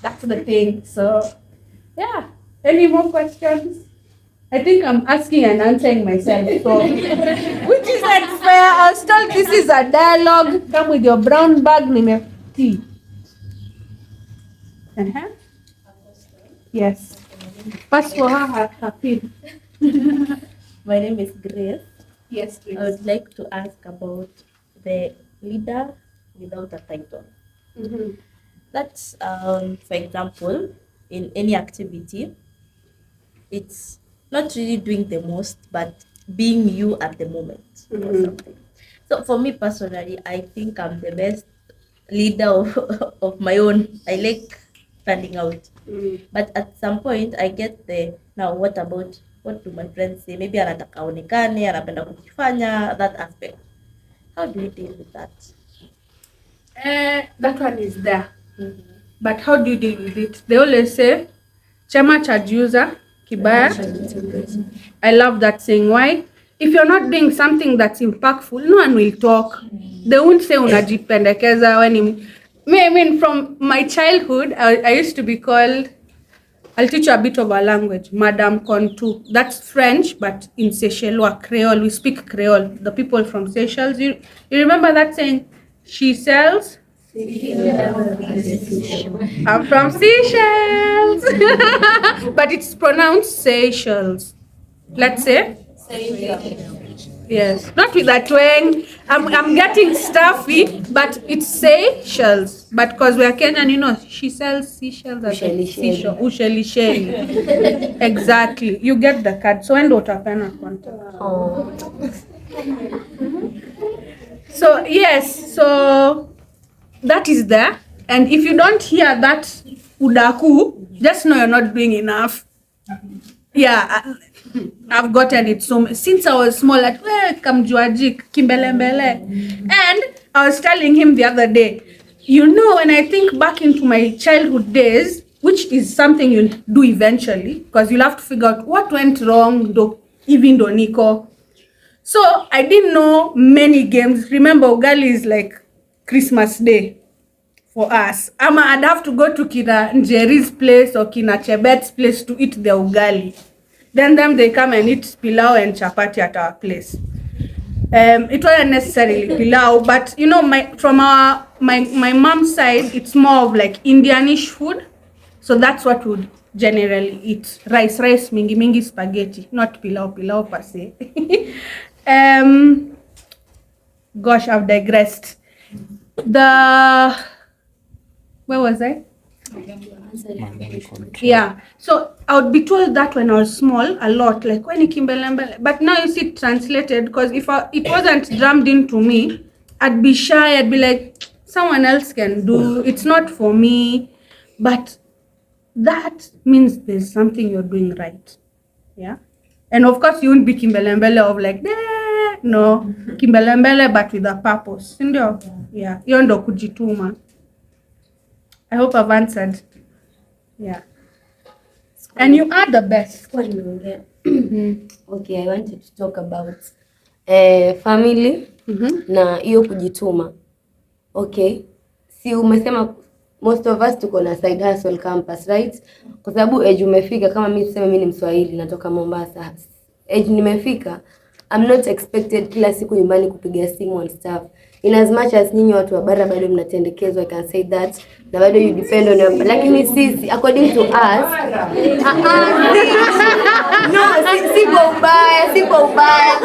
That's the thing. So, yeah. Any more questions? I think I'm asking and answering myself. So, which is unfair. I was told this is a dialogue. Come with your brown bag, name tea. Yes. Pass for her pin.
My name is Grace.
Yes, please.
I would like to ask about the leader without a title.
Mm-hmm.
That's, for example, in any activity, it's not really doing the most, but being you at the moment or something. So for me personally, I think I'm the best leader of my own. I like standing out. But at some point, I get now what do my friends say? Maybe anataka aonekane, anapenda kujifanya, that aspect. How do you deal with that?
That one is there. But how do you deal with it? They always say, chama cha juza, kibaya. I love that saying. Why? If you're not doing something that's impactful, no one will talk. They won't say unajipendekeza when I mean, from my childhood, I used to be called, I'll teach you a bit of a language, Madame Contu. That's French, but in Seychellois, Creole, we speak Creole. The people from Seychelles, you remember that saying, she sells? I'm from Seychelles. But it's pronounced Seychelles. Let's say? Yes, not with that twang. I'm getting stuffy, but it's Seychelles. But because we're Kenyan, she sells seashells at the seashore. Usheli. Exactly. You get the card. So when utapena contact.
Oh.
So yes, so that is there. And if you don't hear that udaku, just know you're not doing enough. Yeah, I've gotten it so since I was small, like kamjuajik kimbelembele. And I was telling him the other day, when I think back into my childhood days, which is something you'll do eventually, because you'll have to figure out what went wrong, even Doniko. So I didn't know many games. Remember, Ugali is like Christmas Day for us. I'd have to go to Kina Njeri's place or Kina Chebet's place to eat the Ugali. Then they come and eat pilau and chapati at our place. It wasn't necessarily pilau, but from my mom's side, it's more of like Indianish food. So that's what we would generally eat. Rice, mingi spaghetti, not pilau per se. Gosh, I've digressed. Where was I? Yeah, so I would be told that when I was small a lot, like when Kimbelembele. But now you see it translated, because if it wasn't drummed into me, I'd be shy. I'd be like, someone else can do. It's not for me, but that means there's something you're doing right. Yeah. And of course, you won't be kimbelembele of like, no, kimbelembele, but with a purpose. Ndio? Yeah. Hiyo ndo kujituma. I hope I've answered. Yeah. And you are the best.
Okay, I wanted to talk about family na hiyo kujituma. Okay. Si umesema most of us tuko na side hustle campus, right? Kwa sababu age umefika, kama mimi sema mimi ni Mswahili natoka Mombasa. Age nimefika, I'm not expected kila siku nyumbani kupiga simu and stuff. In as much as nyinyi watu wa bara bado mnatendekezwa, I can say that. Na bado you depend on your, lakini sisi according to us siko ubaya.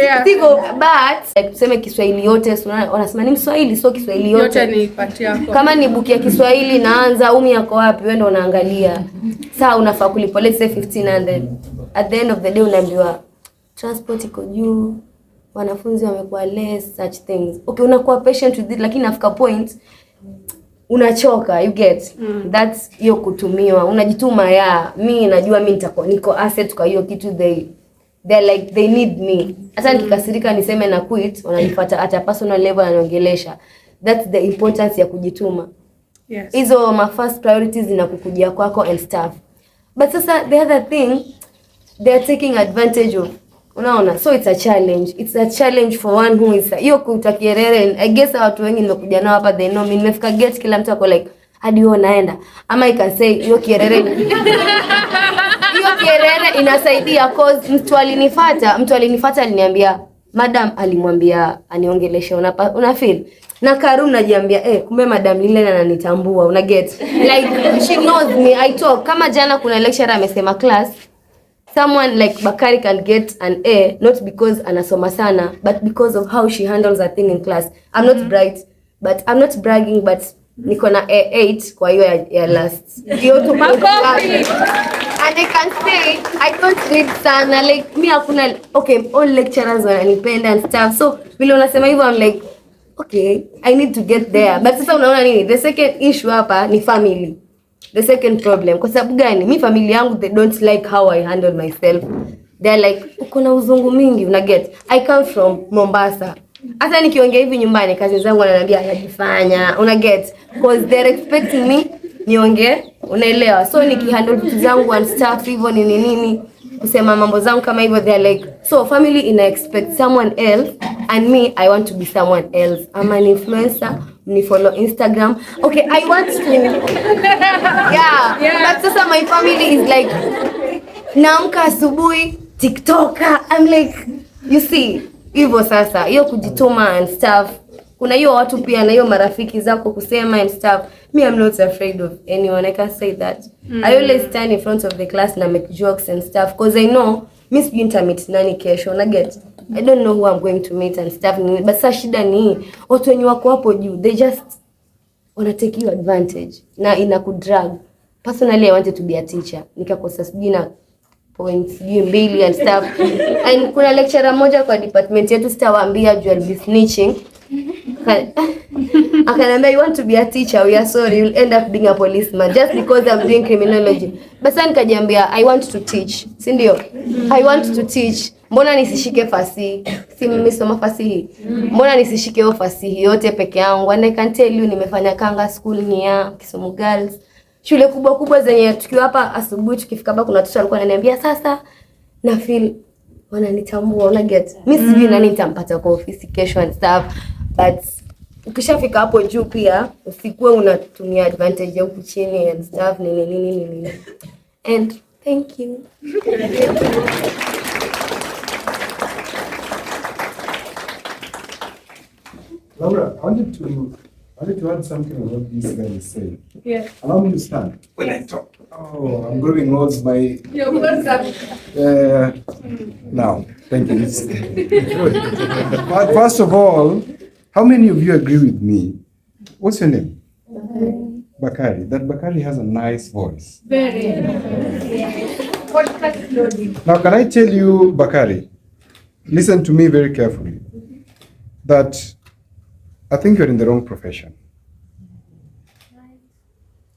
Yeah. Siko, but like tuseme Kiswahili yote wanasema ni Mswahili, so Kiswahili yote
ni pati yako.
Kama ni buki ya Kiswahili naanza umi yako wapi, wewe ndio unaangalia. Saa unafaa kulipa let's say 1500. At the end of the day unaambiwa transport iko juu, wanafunzi wamekuwa less, such things. Okay, unakuwa patient with it, lakini after point unachoka, you get. That's hiyo kutumiwa. Unajituma ya mimi najua mimi niko asset kwa hiyo kitu, they're like they need me. Hata nikikasirika niseme na quit, wananifuata at a personal level aniongelesha. That's the importance ya kujituma.
Yes.
Hizo my first priorities zinakukujia kwako and stuff. But sasa the other thing, they are taking advantage of. Unaona? So it's a challenge. It's a challenge for one who is hiyo kutakierere. I guess watu wengi nimekuja nao hapa, they know me. Nimefika gate kila mtu ako like hadi wewe unaenda. Ama I can say hiyo kierere. Hiyo kierere inasaidia cause mtu alinifuata aliniambia madam alimwambia aniongeleshe, una feel? Na Karum najiambia kumbe madam lile ananitambua, una get? Like she knows me. I talk kama jana kuna lecturer amesema class someone like Bakari can get an A not because anasoma sana but because of how she handles a thing in class. I'm not bright, but I'm not bragging, but niko na A8 kwa hiyo ya last. Hiyo tu and I can say I don't read sana, like me hakuna, okay, all lecturers wananipenda and stuff, so vile unasema hivyo I'm like okay, I need to get there. But sasa unaona nini, the second issue hapa ni family. The second problem, kwa sababu gani? Mi familia yangu they don't like how I handle myself. They're like uko na uzungu mingi, una get. I come from Mombasa. Hata nikiongea hivi nyumbani kazi zangu wananiambia anajifanya, una get, because they're expecting me niongee, unaelewa? So nikihandle vitu zangu and stuff hivyo nini kusema mambo zangu kama hivyo, they're like, so family ina expect someone else and me I want to be someone else. I'm an influencer, me follow Instagram. Okay, I want to yeah. But sasa my family is like naamka asubuhi TikToker. I'm like, you see, hivyo sasa hiyo kujituma and stuff. Kuna hiyo watu pia na hiyo marafiki zako kusema and stuff. Me, I'm not afraid of anyone. I can say that. I always stand in front of the class and make jokes and stuff because I know Miss Meet nani kesho, na get. I don't know who I'm going to meet and stuff. But sasa shida ni watu wenye wako hapo juu, they just wanna take you advantage na inakudrag. Personally, I wanted to be a teacher. Nikakosa sijui na points mbili and stuff. And kuna lecturer moja kwa department yetu sitawaambia juu I'll be snitching. Akaniambia, you want to be a teacher, we are sorry, you'll end up being a policeman just because I'm doing criminology. But sasa nikajiambia I want to teach, si ndio? I want to teach. Mbona nisishike fasihi? Si mimi soma fasihi. Mbona nisishike hiyo fasihi yote peke yangu? And I can tell you nimefanya Kanga school ni ya Kisumu girls. Shule kubwa zenye tukiwa hapa asubuhi tukifika hapa kuna watoto walikuwa wananiambia sasa na feel wananitambua, una get. Mimi sijui nani nitampata kwa ofisi kesho and stuff. But ukishafika hapo juu pia usikuwe unatumia advantage ya huku chini and stuff nini. And thank you.
Laura, I wanted to add something on what this guy is saying.
Yeah.
Allow me to stand. When I talk. Oh, I'm growing old by
You're welcome.
now. Thank you. But first of all, how many of you agree with me? What's your name? Bakari. That Bakari has a nice voice.
Very.
Now, can I tell you, Bakari, listen to me very carefully, that I think you're in the wrong profession.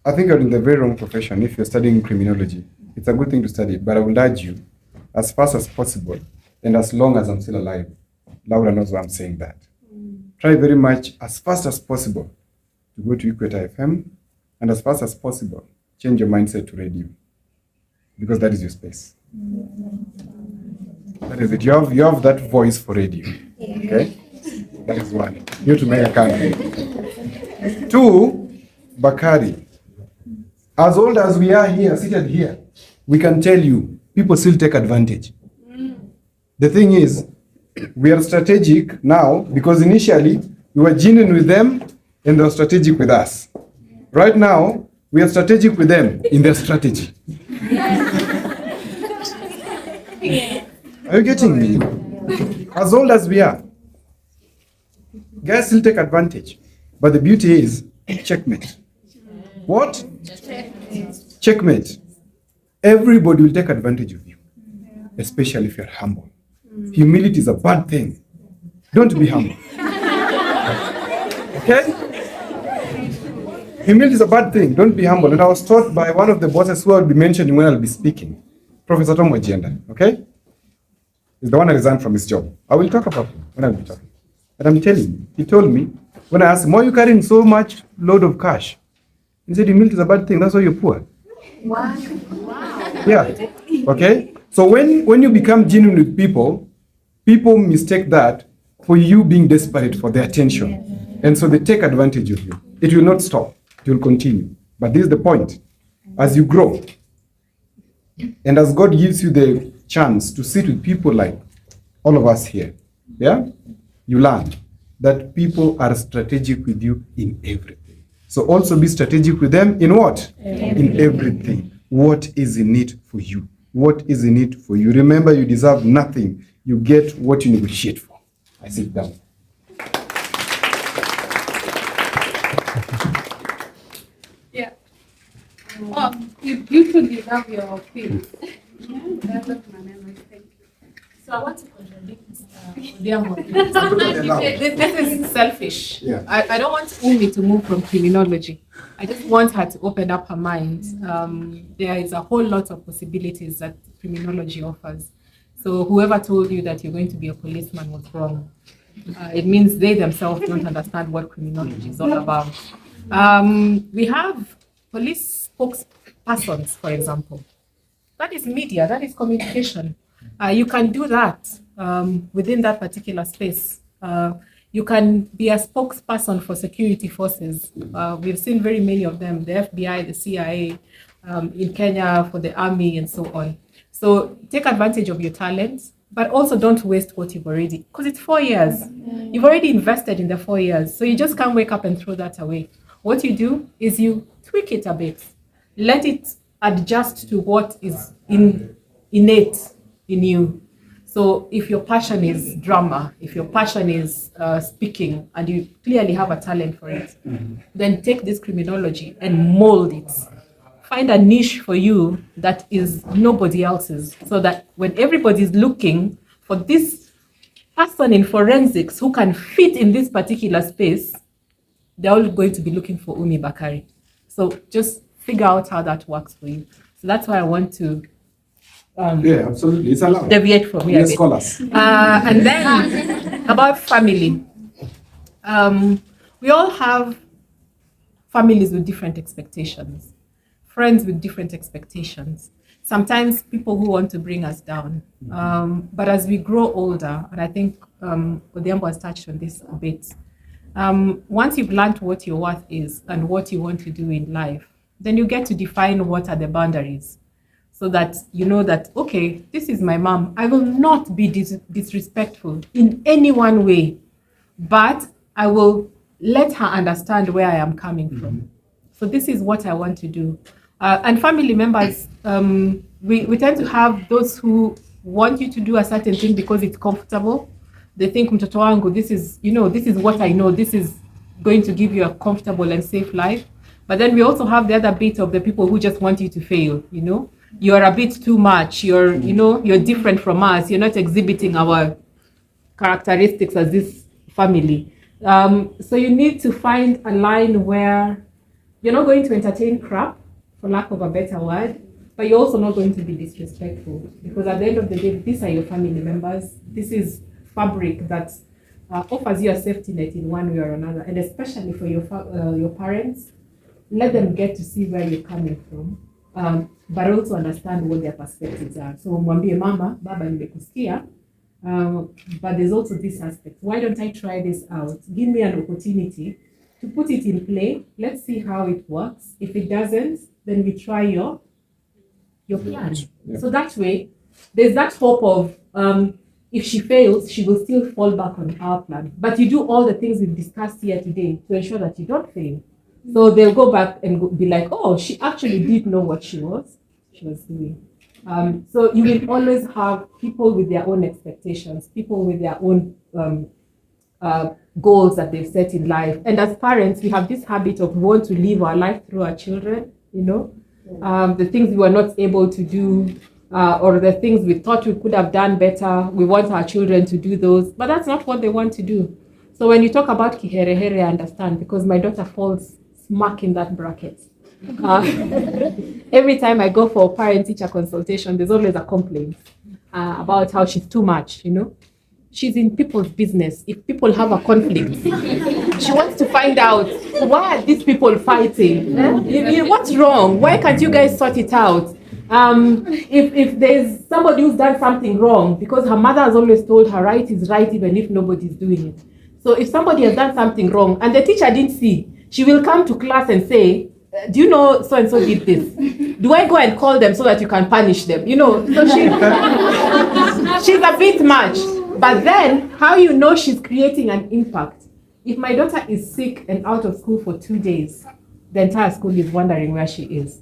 I think you're in the very wrong profession if you're studying criminology. It's a good thing to study, but I will urge you, as fast as possible, and as long as I'm still alive. Laura knows why I'm saying that. Try very much, as fast as possible, to go to Equator FM, and as fast as possible, change your mindset to radio, because that is your space. That is it. You have that voice for radio. Okay? That is one. You have to make a country. Two, Bakari. As old as we are here, seated here, we can tell you, people still take advantage. The thing is, we are strategic now because initially we were genuine with them and they were strategic with us. Right now, we are strategic with them in their strategy. Are you getting me? As old as we are, guys still take advantage. But the beauty is, checkmate. What? Checkmate. Everybody will take advantage of you, especially if you're humble. Humility is a bad thing. Don't be humble. Okay? Humility is a bad thing. Don't be humble. And I was taught by one of the bosses who I'll be mentioning when I'll be speaking, Professor Tom Wajenda. Okay? He's the one who resigned from his job. I will talk about him when I'll be talking. And I'm telling you, he told me, when I asked him, why are you carrying so much load of cash? He said, humility is a bad thing. That's why you're poor. Wow. Yeah. Okay? So when you become genuine with people, people mistake that for you being desperate for their attention. And so they take advantage of you. It will not stop. It will continue. But this is the point. As you grow, and as God gives you the chance to sit with people like all of us here, yeah, you learn that people are strategic with you in everything. So also be strategic with them in what? In everything. What is in it for you? What is in it for you? Remember, you deserve nothing. You get what you negotiate for. I sit down.
Yeah. Oh, you should deserve your fee. That's what my memory. Thank you.
So I want to contradict This is selfish.
Yeah.
I don't want Umi to move from criminology. I just want her to open up her mind. There is a whole lot of possibilities that criminology offers. So whoever told you that you're going to be a policeman was wrong. It means they themselves don't understand what criminology is all about. We have police spokespersons, for example. That is media, that is communication. You can do that within that particular space. You can be a spokesperson for security forces. We've seen very many of them, the FBI, the CIA, in Kenya for the army and so on. So take advantage of your talents, but also don't waste what you've already, because it's 4 years. You've already invested in the 4 years. So you just can't wake up and throw that away. What you do is you tweak it a bit. Let it adjust to what is innate in you. So if your passion is drama, if your passion is speaking, and you clearly have a talent for it, then take this criminology and mold it. Find a niche for you that is nobody else's, so that when everybody is looking for this person in forensics who can fit in this particular space, they're all going to be looking for Umi Bakari. So just figure out how that works for you. So that's why I want to
yeah, absolutely. It's allowed.
deviate from here.
Yes, scholars.
And then about family. We all have families with different expectations, friends with different expectations, sometimes people who want to bring us down. But as we grow older, and I think Odhiambo has touched on this a bit, once you've learned what your worth is and what you want to do in life, then you get to define what are the boundaries, so that you know that, okay, this is my mom. I will not be disrespectful in any one way, but I will let her understand where I am coming from. So this is what I want to do. And family members, we tend to have those who want you to do a certain thing because it's comfortable. They think, mtoto wangu, this is what I know. This is going to give you a comfortable and safe life. But then we also have the other bit of the people who just want you to fail, You're a bit too much. You're different from us. You're not exhibiting our characteristics as this family. So you need to find a line where you're not going to entertain crap, for lack of a better word, but you're also not going to be disrespectful, because at the end of the day, these are your family members. This is fabric that offers you a safety net in one way or another, and especially for your parents. Let them get to see where you're coming from, but also understand what their perspectives are. So mwambie mama, baba nimekusikia, but there's also this aspect. Why don't I try this out? Give me an opportunity to put it in play. Let's see how it works. If it doesn't, then we try your plan.
Yeah.
So that way, there's that hope of if she fails, she will still fall back on our plan. But you do all the things we've discussed here today to ensure that you don't fail. So they'll go back and be like, oh, she actually did know what she was doing. So you will always have people with their own expectations, people with their own goals that they've set in life. And as parents, we have this habit of want to live our life through our children, the things we were not able to do, or the things we thought we could have done better. We want our children to do those, but that's not what they want to do. So when you talk about kiherehere, I understand, because my daughter falls smack in that bracket. Every time I go for a parent-teacher consultation, there's always a complaint about how she's too much, She's in people's business. If people have a conflict, she wants to find out, why are these people fighting? What's wrong? Why can't you guys sort it out? If there's somebody who's done something wrong, because her mother has always told her right is right even if nobody's doing it. So if somebody has done something wrong and the teacher didn't see, she will come to class and say, do you know so-and-so did this? Do I go and call them so that you can punish them? So she's a bit much. But then, how you know she's creating an impact? If my daughter is sick and out of school for 2 days, the entire school is wondering where she is.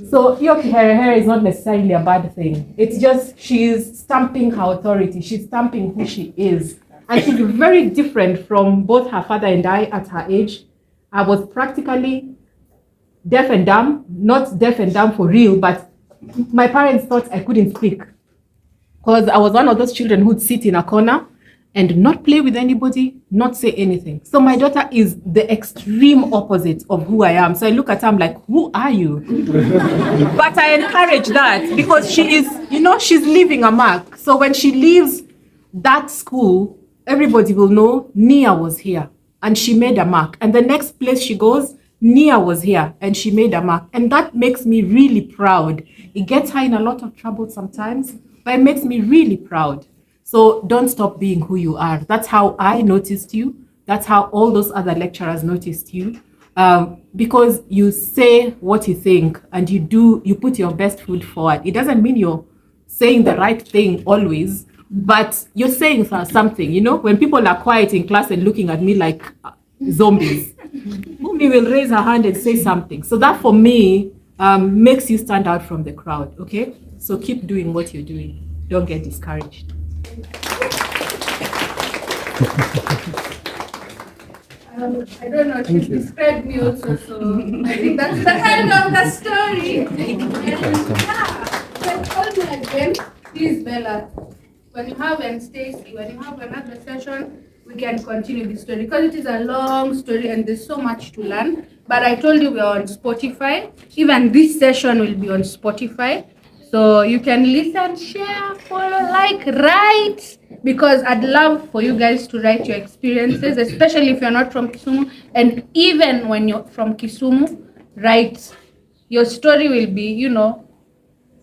So your hair is not necessarily a bad thing. It's just she's stamping her authority. She's stamping who she is. And she's very different from both her father and I at her age. I was practically deaf and dumb, not deaf and dumb for real, but my parents thought I couldn't speak. Because I was one of those children who'd sit in a corner and not play with anybody, not say anything. So my daughter is the extreme opposite of who I am. So I look at her, I'm like, who are you? But I encourage that because she is, she's leaving a mark. So when she leaves that school, everybody will know Nia was here and she made a mark. And the next place she goes, Nia was here and she made a mark. And that makes me really proud. It gets her in a lot of trouble sometimes, but it makes me really proud. So don't stop being who you are. That's how I noticed you. That's how all those other lecturers noticed you. Because you say what you think and you put your best foot forward. It doesn't mean you're saying the right thing always, but you're saying something. When people are quiet in class and looking at me like zombies, Mumi will raise her hand and say something. So that for me makes you stand out from the crowd, okay? So keep doing what you're doing. Don't get discouraged.
I don't know, she described me also, so I think that's the end of the story. And call me again, please, Bella. When you have, and Stacy, when you have another session, we can continue the story because it is a long story and there's so much to learn. But I told you we are on Spotify. Even this session will be on Spotify. So you can listen, share, follow, like, write. Because I'd love for you guys to write your experiences, especially if you're not from Kisumu. And even when you're from Kisumu, write. Your story will be,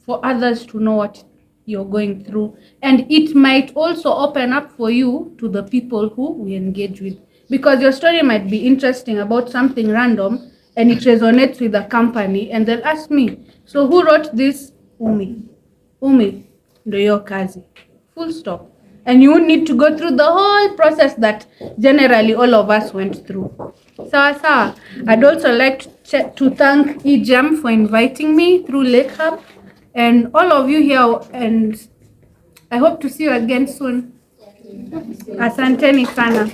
for others to know what you're going through. And it might also open up for you to the people who we engage with. Because your story might be interesting about something random and it resonates with the company. And they'll ask me, so who wrote this? Umi, ndo yo kazi. Full stop. And you need to go through the whole process that generally all of us went through. Sawa. I'd also like to thank eGEM for inviting me through Lakehub and all of you here, and I hope to see you again soon. Asanteni sana.